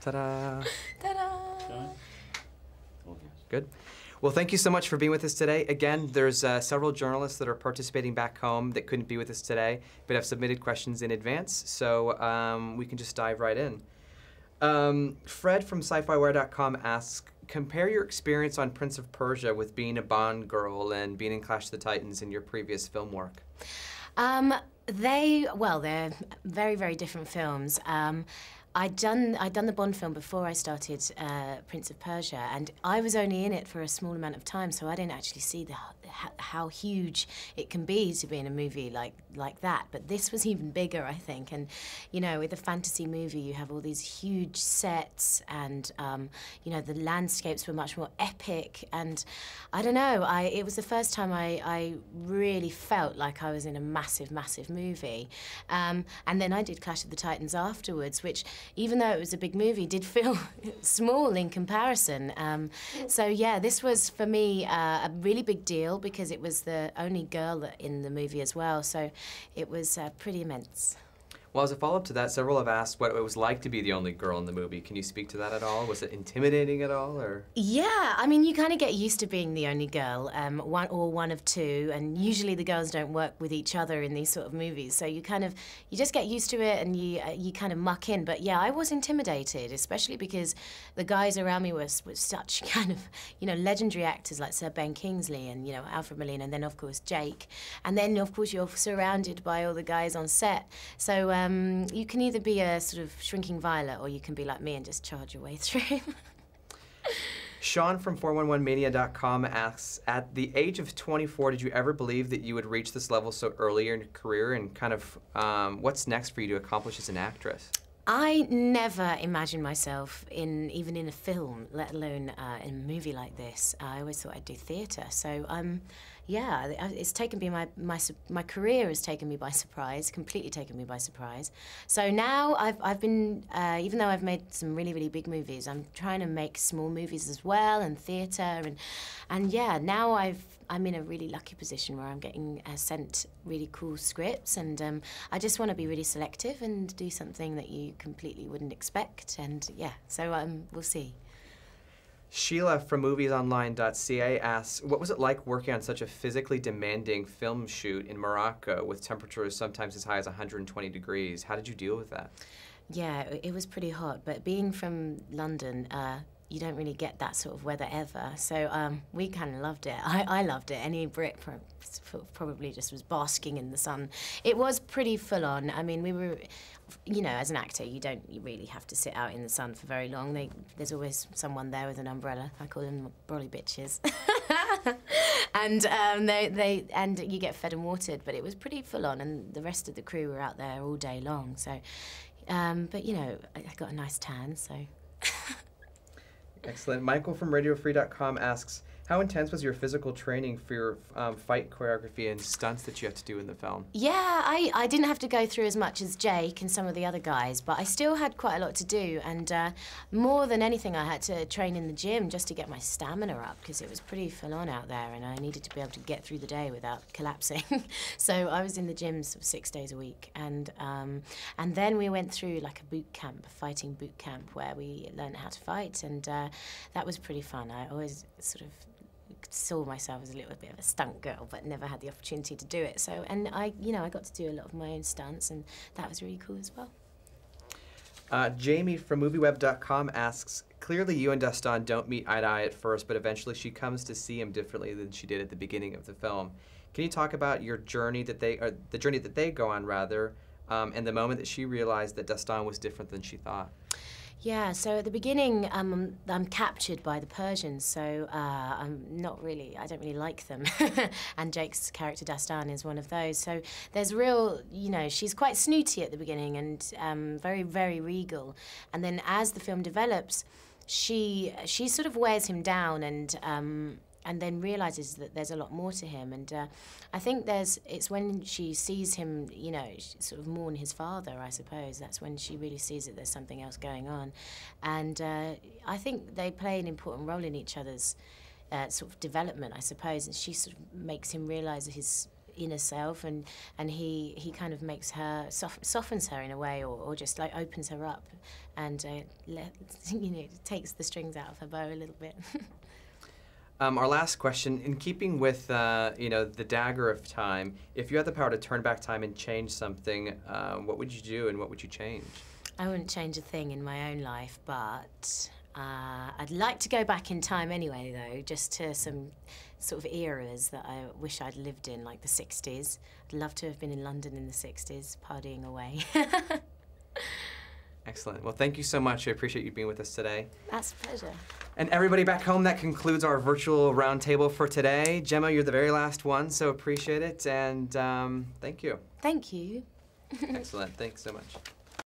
Ta-da! Ta-da! Good. Well, thank you so much for being with us today. Again, there's several journalists that are participating back home that couldn't be with us today, but have submitted questions in advance, so we can just dive right in. Fred from SciFiWire.com asks, compare your experience on Prince of Persia with being a Bond girl and being in Clash of the Titans in your previous film work. They're very, very different films. I'd done the Bond film before I started Prince of Persia, and I was only in it for a small amount of time, so I didn't actually see how huge it can be to be in a movie like that. But this was even bigger, I think. And you know, with a fantasy movie, you have all these huge sets, and you know, the landscapes were much more epic. And I don't know, it was the first time I really felt like I was in a massive, massive movie. And then I did Clash of the Titans afterwards, which, even though it was a big movie, did feel small in comparison. So yeah, this was for me a really big deal because it was the only girl in the movie as well. So it was pretty immense. Well, as a follow-up to that, several have asked what it was like to be the only girl in the movie. Can you speak to that at all? Was it intimidating at all, or? Yeah, I mean, you kind of get used to being the only girl, one of two, and usually the girls don't work with each other in these sort of movies. So you just get used to it, and you kind of muck in. But yeah, I was intimidated, especially because the guys around me were such kind of, you know, legendary actors like Sir Ben Kingsley and, you know, Alfred Molina, and then of course Jake, and then of course you're surrounded by all the guys on set. So you can either be a sort of shrinking violet, or you can be like me and just charge your way through. Sean from 411mania.com asks, at the age of 24, did you ever believe that you would reach this level so early in your career, and kind of what's next for you to accomplish as an actress? I never imagined myself even in a film, let alone in a movie like this. I always thought I'd do theatre. So yeah, it's taken me my career has taken me by surprise, completely taken me by surprise. So now I've been even though I've made some really, really big movies, I'm trying to make small movies as well, and theatre, and yeah, now I'm in a really lucky position where I'm getting sent really cool scripts, and I just want to be really selective and do something that you completely wouldn't expect, and yeah, so we'll see. Sheila from moviesonline.ca asks, what was it like working on such a physically demanding film shoot in Morocco with temperatures sometimes as high as 120 degrees? How did you deal with that? Yeah, it was pretty hot, but being from London, you don't really get that sort of weather ever, so we kind of loved it. I loved it. Any Brit probably just was basking in the sun. It was pretty full on. I mean, we were, you know, as an actor, you really have to sit out in the sun for very long. There's always someone there with an umbrella. I call them brolly bitches. And you get fed and watered, but it was pretty full on, and the rest of the crew were out there all day long. So, but you know, I got a nice tan, so. Excellent. Michael from RadioFree.com asks, how intense was your physical training for your fight choreography and stunts that you have to do in the film? Yeah, I didn't have to go through as much as Jake and some of the other guys, but I still had quite a lot to do, and more than anything I had to train in the gym just to get my stamina up, because it was pretty full on out there, and I needed to be able to get through the day without collapsing. So I was in the gym sort of 6 days a week, and then we went through like a boot camp, a fighting boot camp, where we learned how to fight, and that was pretty fun. I always sort of saw myself as a little bit of a stunt girl, but never had the opportunity to do it. So, and I got to do a lot of my own stunts, and that was really cool as well. Jamie from MovieWeb.com asks, clearly you and Dustin don't meet eye to eye at first, but eventually she comes to see him differently than she did at the beginning of the film. Can you talk about your journey the journey that they go on, rather, and the moment that she realized that Dustin was different than she thought? Yeah, so at the beginning, I'm captured by the Persians, so I don't really like them. And Jake's character, Dustin, is one of those. So there's real, you know, she's quite snooty at the beginning and very, very regal. And then as the film develops, she sort of wears him down, and then realizes that there's a lot more to him. And I think it's when she sees him, you know, sort of mourn his father, I suppose. That's when she really sees that there's something else going on. And I think they play an important role in each other's sort of development, I suppose. And she sort of makes him realize inner self, and he kind of makes her, softens her in a way, or just like opens her up, and takes the strings out of her bow a little bit. Our last question, in keeping with the dagger of time, if you had the power to turn back time and change something, what would you do and what would you change? I wouldn't change a thing in my own life, but I'd like to go back in time anyway, though, just to some sort of eras that I wish I'd lived in, like the 60s. I'd love to have been in London in the 60s, partying away. Excellent. Well, thank you so much. I appreciate you being with us today. That's a pleasure. And everybody back home, that concludes our virtual roundtable for today. Gemma, you're the very last one, so appreciate it, and thank you. Thank you. Excellent. Thanks so much.